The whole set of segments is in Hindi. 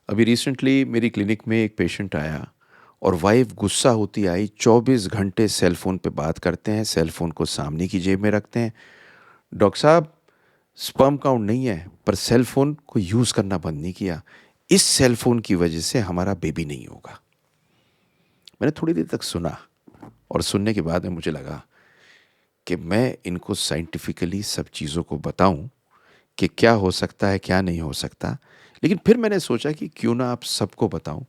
अभी रिसेंटली मेरी क्लिनिक में एक पेशेंट आया और वाइफ गुस्सा होती आई। 24 घंटे सेल फोन पे बात करते हैं, सेल फोन को सामने की जेब में रखते हैं। डॉक्टर साहब, स्पर्म काउंट नहीं है पर सेल फोन को यूज करना बंद नहीं किया। इस सेल फोन की वजह से हमारा बेबी नहीं होगा। मैंने थोड़ी देर तक सुना और सुनने के बाद में मुझे लगा कि मैं इनको साइंटिफिकली सब चीज़ों को बताऊं कि क्या हो सकता है, क्या नहीं हो सकता। लेकिन फिर मैंने सोचा कि क्यों ना आप सबको बताऊं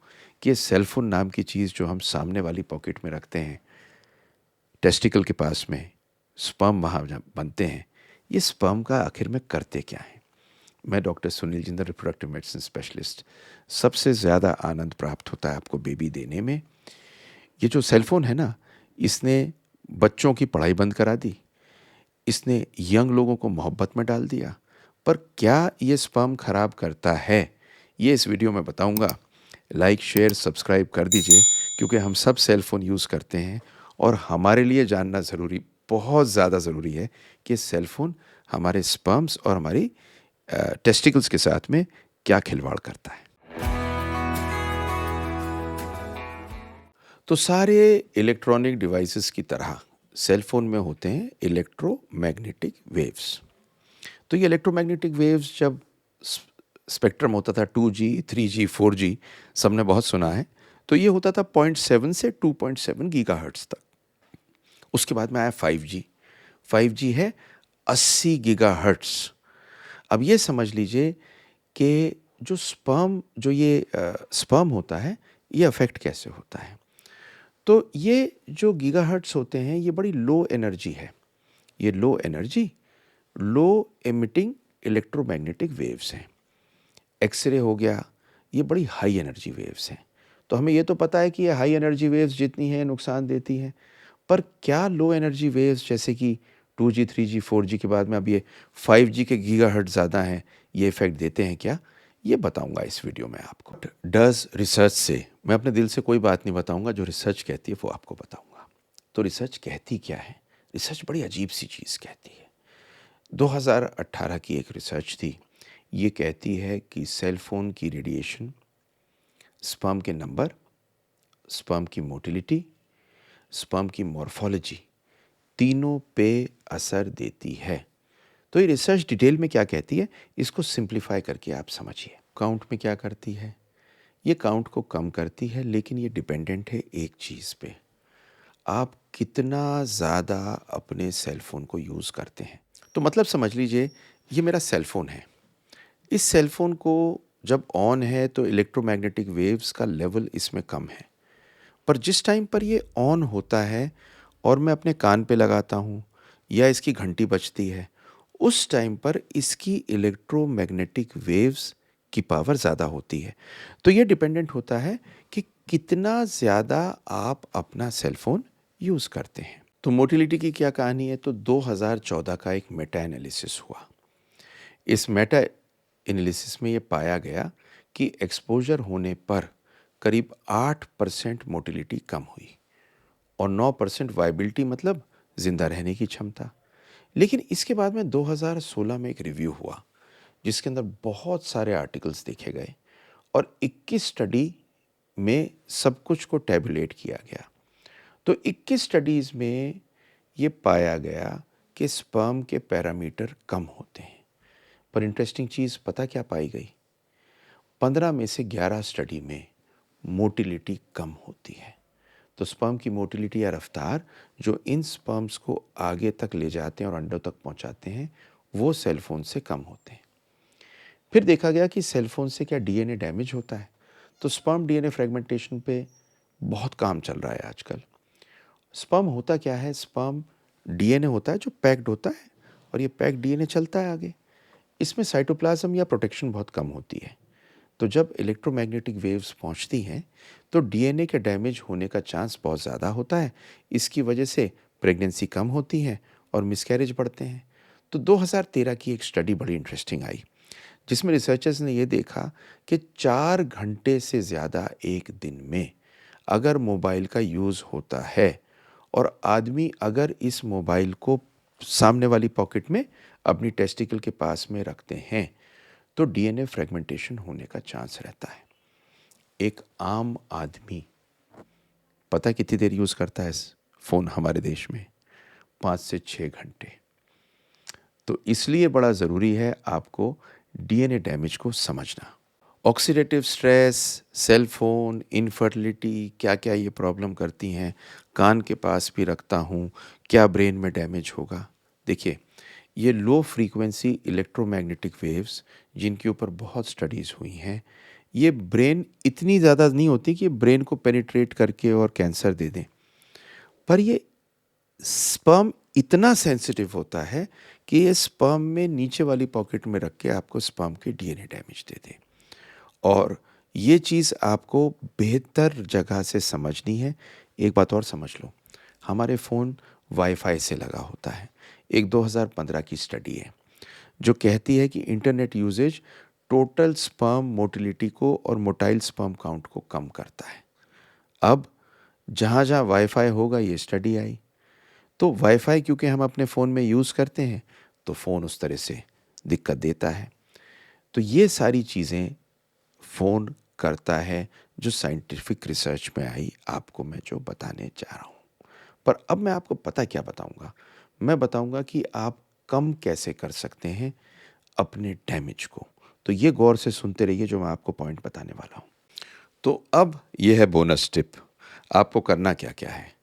कि ये सेलफोन नाम की चीज़ जो हम सामने वाली पॉकेट में रखते हैं, टेस्टिकल के पास में, स्पर्म वहाँ जहाँ बनते हैं, ये स्पर्म का आखिर में करते क्या है। मैं doctor Sunil Jindal, reproductive medicine specialist. सबसे ज़्यादा आनंद प्राप्त होता है आपको बेबी देने में। ये जो सेलफोन है ना, इसने बच्चों की पढ़ाई बंद करा दी, इसने यंग लोगों को मोहब्बत में डाल दिया। पर क्या ये स्पर्म खराब करता है, ये इस वीडियो में बताऊंगा। लाइक शेयर सब्सक्राइब कर दीजिए, क्योंकि हम सब सेल फोन यूज़ करते हैं और हमारे लिए जानना ज़रूरी, बहुत ज़्यादा ज़रूरी है कि सेल फोन हमारे स्पर्म्स और हमारी टेस्टिकल्स के साथ में क्या खिलवाड़ करता है। तो सारे इलेक्ट्रॉनिक डिवाइसेस की तरह सेल फोन में होते हैं इलेक्ट्रोमैग्नेटिक वेव्स। तो ये इलेक्ट्रोमैग्नेटिक वेव्स जब स्पेक्ट्रम होता था 2G 3G 4G, सबने बहुत सुना है, तो ये होता था 0.7 से 2.7 गीगाहर्ट्ज़ तक। उसके बाद में आया 5G। 5G है 80 गीगाहर्ट्ज़। अब ये समझ लीजिए कि जो ये स्पर्म होता है, ये अफेक्ट कैसे होता है। तो ये जो गीगाहर्ट्ज़ होते हैं, ये बड़ी लो एनर्जी है। ये लो एनर्जी, लो एमिटिंग इलेक्ट्रोमैग्नेटिक वेव्स हैं। एक्सरे हो गया, ये बड़ी हाई एनर्जी वेव्स हैं। तो हमें ये तो पता है कि ये हाई एनर्जी वेव्स जितनी हैं नुकसान देती हैं, पर क्या लो एनर्जी वेव्स जैसे कि 2G 3G 4G के बाद में अब ये 5G के गीगाहर्ट्ज़ ज़्यादा हैं, ये इफ़ेक्ट देते हैं क्या? ये बताऊंगा इस वीडियो में आपको। डज रिसर्च से, मैं अपने दिल से कोई बात नहीं बताऊंगा, जो रिसर्च कहती है वो आपको बताऊंगा। तो रिसर्च कहती क्या है? रिसर्च बड़ी अजीब सी चीज़ कहती है। 2018 की एक रिसर्च थी। ये कहती है कि सेल फोन की रेडिएशन स्पर्म के नंबर, स्पर्म की मोटिलिटी, स्पर्म की मॉर्फोलॉजी, तीनों पे असर देती है। तो ये रिसर्च डिटेल में क्या कहती है, इसको सिंप्लीफाई करके आप समझिए। काउंट में क्या करती है? ये काउंट को कम करती है, लेकिन ये डिपेंडेंट है एक चीज़ पे, आप कितना ज़्यादा अपने सेल फोन को यूज़ करते हैं। तो मतलब समझ लीजिए, ये मेरा सेल फोन है। इस सेल फोन को जब ऑन है तो इलेक्ट्रोमैग्नेटिक वेव्स का लेवल इसमें कम है। पर जिस टाइम पर ये ऑन होता है और मैं अपने कान पे लगाता हूँ या इसकी घंटी बजती है, उस टाइम पर इसकी इलेक्ट्रोमैग्नेटिक वेव्स की पावर ज़्यादा होती है। तो ये डिपेंडेंट होता है कि कितना ज़्यादा आप अपना सेल फोन यूज़ करते हैं। तो मोटिलिटी की क्या कहानी है? तो 2014 का एक मेटा एनालिसिस हुआ। इस मेटा एनालिसिस में ये पाया गया कि एक्सपोजर होने पर करीब 8% मोटिलिटी कम हुई और 9% वायबिलिटी, मतलब जिंदा रहने की क्षमता। लेकिन इसके बाद में 2016 में एक रिव्यू हुआ, जिसके अंदर बहुत सारे आर्टिकल्स देखे गए और 21 स्टडी में सब कुछ को टैबुलेट किया गया। तो 21 स्टडीज़ में ये पाया गया कि स्पर्म के पैरामीटर कम होते हैं। पर इंटरेस्टिंग चीज़ पता क्या पाई गई? 15 में से 11 स्टडी में मोटिलिटी कम होती है। तो स्पर्म की मोटिलिटी या रफ्तार जो इन स्पर्म्स को आगे तक ले जाते हैं और अंडों तक पहुंचाते हैं, वो सेल फोन से कम होते हैं। फिर देखा गया कि सेल फोन से क्या डीएनए डैमेज होता है? तो स्पर्म डीएनए फ्रेगमेंटेशन पे बहुत काम चल रहा है आजकल। स्पर्म होता क्या है? स्पर्म डीएनए होता है जो पैक्ड होता है और ये पैक्ड डीएनए चलता है आगे। इसमें साइटोप्लाज्म या प्रोटेक्शन बहुत कम होती है। तो जब इलेक्ट्रोमैग्नेटिक वेव्स पहुंचती हैं तो डीएनए के डैमेज होने का चांस बहुत ज़्यादा होता है। इसकी वजह से प्रेगनेंसी कम होती है और मिसकैरेज बढ़ते हैं। तो 2013 की एक स्टडी बड़ी इंटरेस्टिंग आई, जिसमें रिसर्चर्स ने ये देखा कि 4 घंटे से ज़्यादा एक दिन में अगर मोबाइल का यूज़ होता है और आदमी अगर इस मोबाइल को सामने वाली पॉकेट में अपनी टेस्टिकल के पास में रखते हैं, तो डीएनए फ्रेगमेंटेशन होने का चांस रहता है। एक आम आदमी पता कितनी देर यूज़ करता है फ़ोन हमारे देश में? 5 से 6 घंटे। तो इसलिए बड़ा ज़रूरी है आपको डीएनए डैमेज को समझना। Oxidative stress, cell phone, infertility क्या-क्या ये प्रॉब्लम करती हैं, कान के पास भी रखता हूँ, क्या ब्रेन में डैमेज होगा? देखिए, ये लो फ्रीक्वेंसी इलेक्ट्रोमैग्नेटिक वेव्स जिनके ऊपर बहुत स्टडीज़ हुई हैं, ये ब्रेन इतनी ज़्यादा नहीं होती कि ब्रेन को पेनिट्रेट करके और कैंसर दे दें। पर ये स्पर्म इतना सेंसिटिव होता है कि ये स्पर्म में नीचे वाली पॉकेट में रख के आपको स्पर्म के डीएनए डैमेज दे दे। और ये चीज़ आपको बेहतर जगह से समझनी है। एक बात और समझ लो, हमारे फ़ोन वाईफ़ाई से लगा होता है। एक 2015 की स्टडी है, जो कहती है कि internet usage total sperm motility को और मोटाइल स्पर्म काउंट को कम करता है। अब जहाँ-जहाँ वाईफ़ाई होगा ये स्टडी आई। तो वाईफ़ाई क्योंकि हम अपने फ़ोन में यूज़ करते हैं, तो फ़ोन उस तरह से दिक्कत देता है। तो ये सारी चीज़ें फ़ोन करता है, जो साइंटिफिक रिसर्च में आई, आपको मैं जो बताने जा रहा हूँ। पर अब मैं आपको पता क्या बताऊँगा? मैं बताऊँगा कि आप कम कैसे कर सकते हैं अपने डैमेज को। तो ये गौर से सुनते रहिए जो मैं आपको पॉइंट बताने वाला हूँ। तो अब ये है बोनस टिप। आपको करना क्या-क्या है?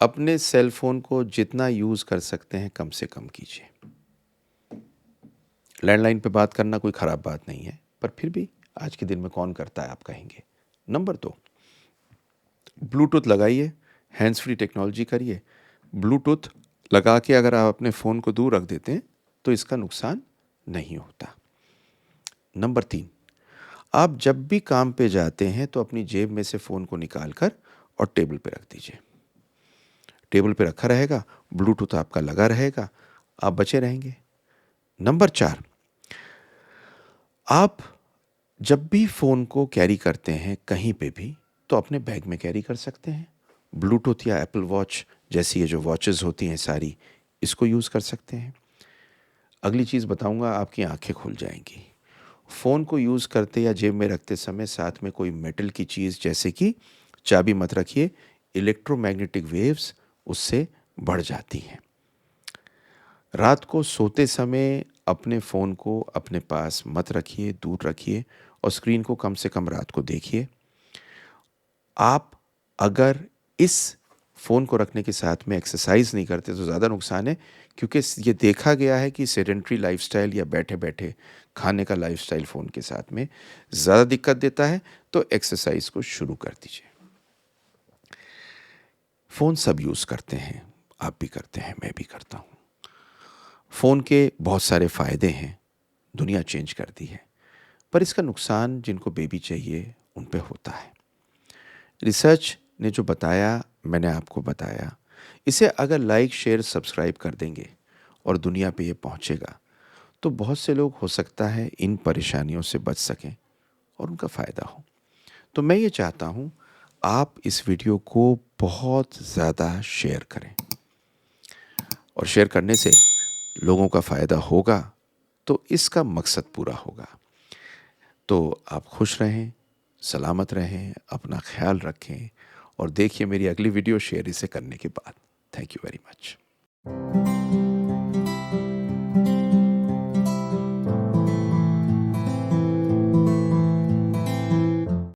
अपने सेल फ़ोन को जितना यूज़ कर सकते हैं कम से कम कीजिए। लैंडलाइन पे बात करना कोई ख़राब बात नहीं है, पर फिर भी आज के दिन में कौन करता है आप कहेंगे। नंबर 2, ब्लूटूथ लगाइए, हैंड्स फ्री टेक्नोलॉजी करिए। ब्लूटूथ लगा के अगर आप अपने फ़ोन को दूर रख देते हैं, तो इसका नुकसान नहीं होता। नंबर 3, आप जब भी काम पे जाते हैं तो अपनी जेब में से फ़ोन को निकाल कर और टेबल पे रख दीजिए। टेबल पे रखा रहेगा, ब्लूटूथ आपका लगा रहेगा, आप बचे रहेंगे। नंबर 4, आप जब भी फ़ोन को कैरी करते हैं कहीं पे भी, तो अपने बैग में कैरी कर सकते हैं। ब्लूटूथ या एप्पल वॉच जैसी ये जो वॉचेज़ होती हैं सारी, इसको यूज़ कर सकते हैं। अगली चीज़ बताऊँगा, आपकी आँखें खुल जाएँगी। फ़ोन को यूज़ करते या जेब में रखते समय साथ में कोई मेटल की चीज़ जैसे कि चाबी मत रखिए, इलेक्ट्रोमैग्नेटिक वेव्स उससे बढ़ जाती हैं। रात को सोते समय अपने फ़ोन को अपने पास मत रखिए, दूर रखिए और स्क्रीन को कम से कम रात को देखिए। आप अगर इस फ़ोन को रखने के साथ में एक्सरसाइज़ नहीं करते तो ज़्यादा नुकसान है, क्योंकि ये देखा गया है कि सेडेंटरी लाइफ़स्टाइल या बैठे-बैठे खाने का लाइफ़स्टाइल फ़ोन के साथ में ज़्यादा दिक्कत देता है, तो एक्सरसाइज़ को शुरू कर दीजिए। फ़ोन सब यूज़ करते हैं, आप भी करते हैं, मैं भी करता हूँ। फ़ोन के बहुत सारे फ़ायदे हैं, दुनिया चेंज कर दी है, पर इसका नुकसान जिनको बेबी चाहिए उन पे होता है। रिसर्च ने जो बताया मैंने आपको बताया, इसे अगर लाइक, शेयर, सब्सक्राइब कर देंगे और दुनिया पे ये पहुँचेगा, तो बहुत से लोग हो सकता है इन परेशानियों से बच सकें और उनका फ़ायदा हो। तो मैं ये चाहता हूँ आप इस वीडियो को बहुत ज़्यादा शेयर करें और शेयर करने से लोगों का फ़ायदा होगा, तो इसका मकसद पूरा होगा। तो आप खुश रहें, सलामत रहें, अपना ख़्याल रखें और देखिए मेरी अगली वीडियो शेयर इसे करने के बाद। Thank you very much.